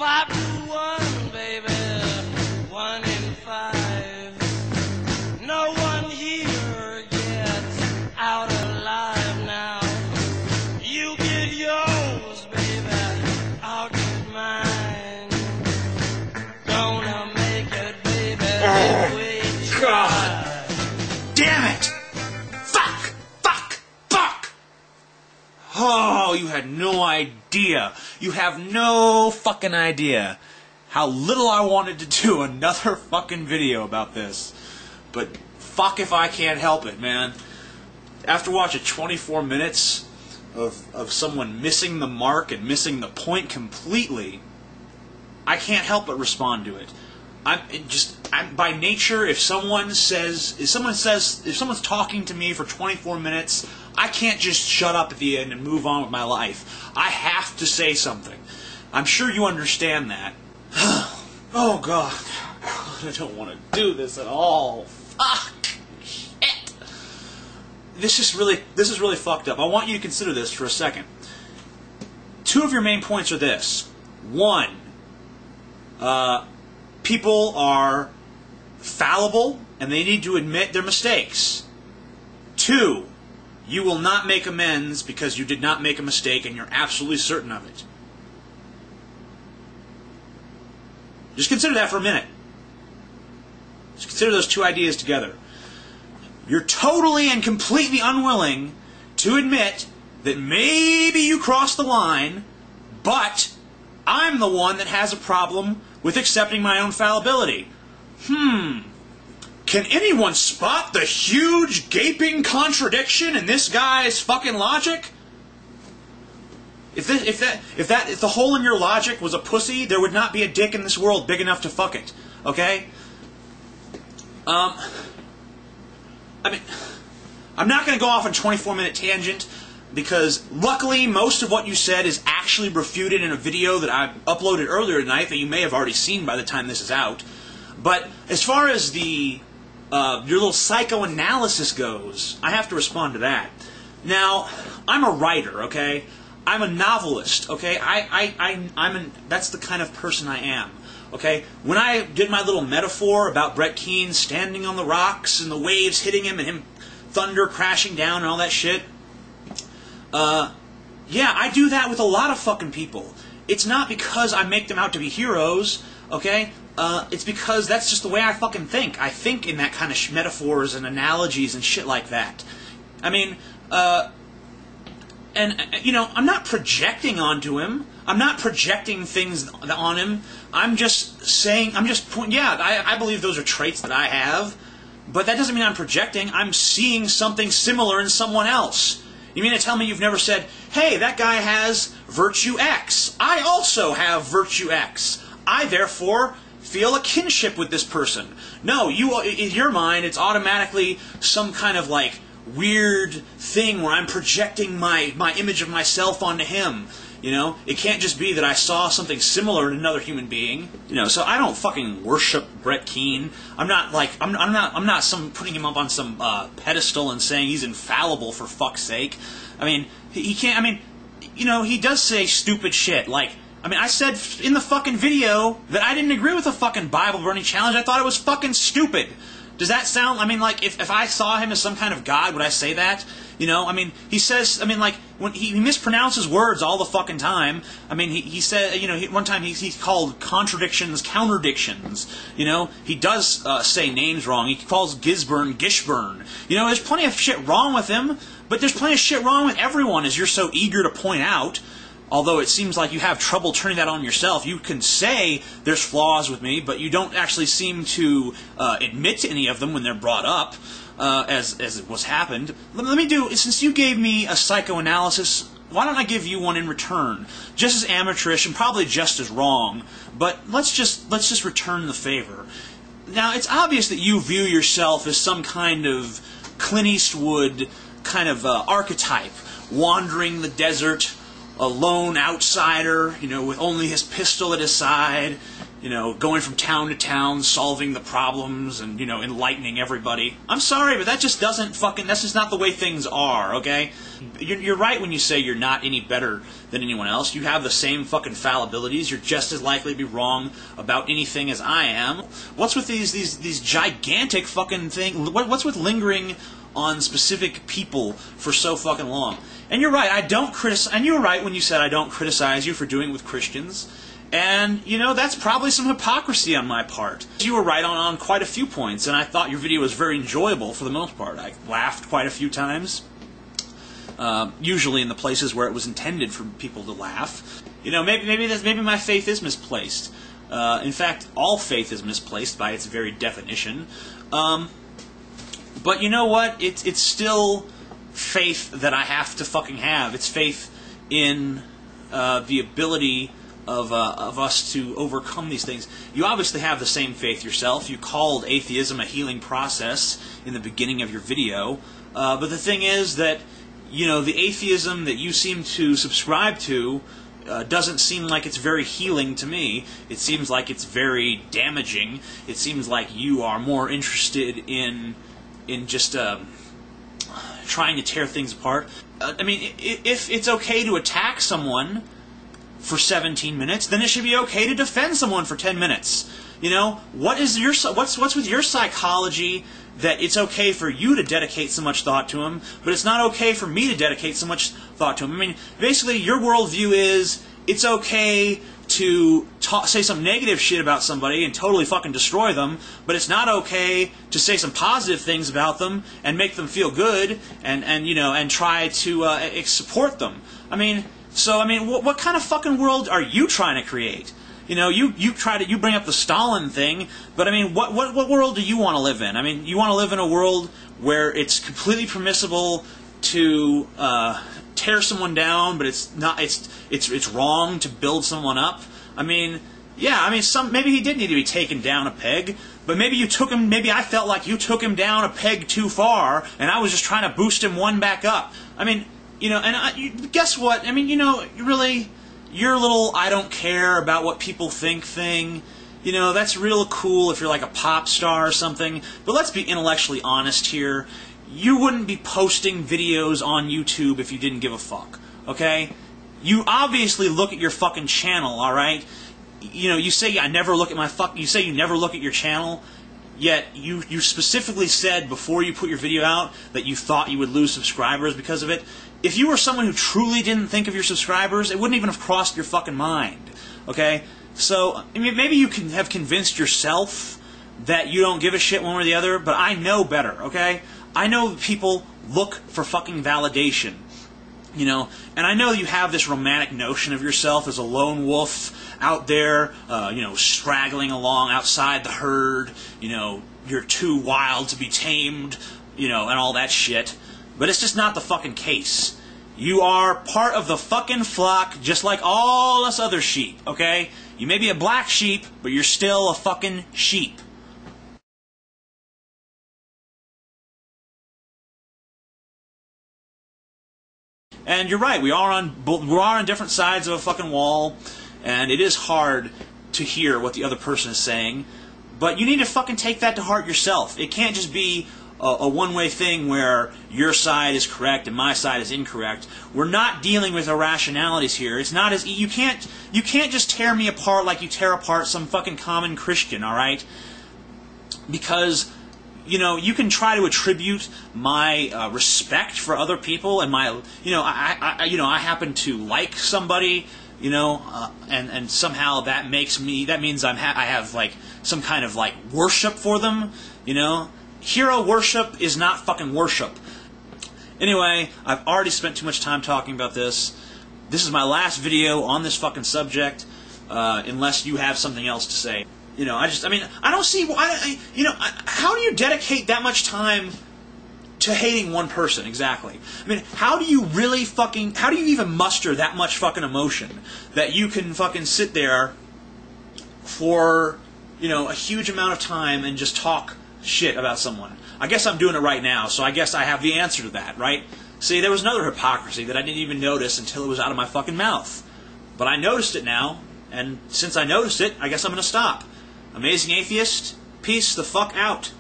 5 to 1, baby, 1 in 5. No one here gets out alive now. You get yours, baby, I'll get mine. Gonna make it, baby, if we try. God damn it! Fuck! Oh, you had no idea. You have no fucking idea how little I wanted to do another fucking video about this. But fuck if I can't help it, man. After watching 24 minutes of someone missing the mark and missing the point completely, I can't help but respond to it. I'm by nature, if someone's talking to me for 24 minutes, I can't just shut up at the end and move on with my life. I have to say something. I'm sure you understand that. Oh God, I don't want to do this at all. Fuck. Shit. This is really fucked up. I want you to consider this for a second. 2 of your main points are this. 1, people are fallible and they need to admit their mistakes. 2, you will not make amends because you did not make a mistake and you're absolutely certain of it. Just consider that for a minute. Just consider those 2 ideas together. You're totally and completely unwilling to admit that maybe you crossed the line, but I'm the one that has a problem with accepting my own fallibility. Can anyone spot the huge gaping contradiction in this guy's fucking logic? If the hole in your logic was a pussy, there would not be a dick in this world big enough to fuck it. Okay? I mean, I'm not going to go off on a 24-minute tangent because luckily most of what you said is actually refuted in a video that I uploaded earlier tonight that you may have already seen by the time this is out. But as far as the your little psychoanalysis goes, I have to respond to that. Now, I'm a writer, okay? I'm a novelist, okay? That's the kind of person I am, okay? When I did my little metaphor about Brett Keane standing on the rocks and the waves hitting him and him thunder crashing down and all that shit, yeah, I do that with a lot of fucking people. It's not because I make them out to be heroes, okay? It's because that's just the way I fucking think. I think in that kind of metaphors and analogies and shit like that. I mean, and, you know, I'm not projecting onto him. I'm not projecting things on him. I'm just saying, yeah, I believe those are traits that I have, but that doesn't mean I'm projecting. I'm seeing something similar in someone else. You mean to tell me you've never said, hey, that guy has virtue X. I also have virtue X. I, therefore, feel a kinship with this person. No, in your mind, it's automatically some kind of, like, weird thing where I'm projecting my image of myself onto him. You know, it can't just be that I saw something similar in another human being. You know, so I don't fucking worship Brett Keane. I'm not like I'm not putting him up on some pedestal and saying he's infallible for fuck's sake. I mean, he can't. I mean, you know, he does say stupid shit. Like, I mean, I said in the fucking video that I didn't agree with the fucking Bible burning challenge. I thought it was fucking stupid. Does that sound, I mean, like, if I saw him as some kind of god, would I say that? You know, I mean, he says, I mean, like, when he mispronounces words all the fucking time. I mean, he said, you know, one time he's called contradictions counterdictions. You know, he does say names wrong. He calls Gisburn Gishburn. You know, there's plenty of shit wrong with him, but there's plenty of shit wrong with everyone, as you're so eager to point out. Although it seems like you have trouble turning that on yourself. You can say there's flaws with me, but you don't actually seem to admit to any of them when they're brought up, as it was happened. Let me do, since you gave me a psychoanalysis, why don't I give you one in return? Just as amateurish and probably just as wrong, but let's just return the favor. Now, it's obvious that you view yourself as some kind of Clint Eastwood kind of archetype, wandering the desert, a lone outsider, you know, with only his pistol at his side, you know, going from town to town, solving the problems, and, you know, enlightening everybody. I'm sorry, but that just doesn't fucking, that's just not the way things are, okay? You're right when you say you're not any better than anyone else. You have the same fucking fallibilities. You're just as likely to be wrong about anything as I am. What's with these gigantic fucking things? What's with lingering on specific people for so fucking long? And you're right, I don't criticize, and you were right when you said I don't criticize you for doing it with Christians. And, you know, that's probably some hypocrisy on my part. You were right on quite a few points, and I thought your video was very enjoyable for the most part. I laughed quite a few times, usually in the places where it was intended for people to laugh. You know, maybe my faith is misplaced. In fact, all faith is misplaced by its very definition. But you know what? It's still faith that I have to fucking have. It's faith in the ability of us to overcome these things. You obviously have the same faith yourself. You called atheism a healing process in the beginning of your video. But the thing is that, you know, the atheism that you seem to subscribe to doesn't seem like it's very healing to me. It seems like it's very damaging. It seems like you are more interested in just trying to tear things apart. I mean, if it's okay to attack someone for 17 minutes, then it should be okay to defend someone for 10 minutes. You know, what's with your psychology that it's okay for you to dedicate so much thought to him, but it's not okay for me to dedicate so much thought to him? I mean, basically, your worldview is it's okay to say some negative shit about somebody and totally fucking destroy them, but it's not okay to say some positive things about them and make them feel good and you know, and try to support them. I mean, what kind of fucking world are you trying to create? You know, you bring up the Stalin thing, but I mean, what world do you want to live in? I mean, you want to live in a world where it's completely permissible to tear someone down, but it's wrong to build someone up. I mean, yeah, I mean, maybe he did need to be taken down a peg, but maybe you took him. Maybe I felt like you took him down a peg too far, and I was just trying to boost him one back up. I mean, you know, and guess what? I mean, you know, really, your little I don't care about what people think thing, you know, that's real cool if you're like a pop star or something, but let's be intellectually honest here. You wouldn't be posting videos on YouTube if you didn't give a fuck, okay? You obviously look at your fucking channel, alright? You know, you say you never look at your channel, yet you specifically said before you put your video out that you thought you would lose subscribers because of it. If you were someone who truly didn't think of your subscribers, it wouldn't even have crossed your fucking mind, okay? So, I mean, maybe you can have convinced yourself that you don't give a shit one way or the other, but I know better, okay? I know people look for fucking validation, you know, and I know you have this romantic notion of yourself as a lone wolf out there, you know, straggling along outside the herd, you know, you're too wild to be tamed, you know, and all that shit. But it's just not the fucking case. You are part of the fucking flock just like all us other sheep, okay? You may be a black sheep, but you're still a fucking sheep. And you're right, we are on different sides of a fucking wall, and it is hard to hear what the other person is saying, but you need to fucking take that to heart yourself. It can't just be a one-way thing where your side is correct and my side is incorrect. We're not dealing with irrationalities here. It's not as you can't just tear me apart like you tear apart some fucking common Christian, all right? Because, you know, you can try to attribute my respect for other people and my, you know, I happen to like somebody, you know, and somehow that means I have like some kind of like worship for them, you know. Hero worship is not fucking worship. Anyway, I've already spent too much time talking about this. This is my last video on this fucking subject, unless you have something else to say. You know, I don't see why, you know, how do you dedicate that much time to hating one person, exactly? I mean, how do you even muster that much fucking emotion that you can fucking sit there for, you know, a huge amount of time and just talk shit about someone? I guess I'm doing it right now, so I guess I have the answer to that, right? See, there was another hypocrisy that I didn't even notice until it was out of my fucking mouth. But I noticed it now, and since I noticed it, I guess I'm gonna stop. Amazing Atheist, peace the fuck out.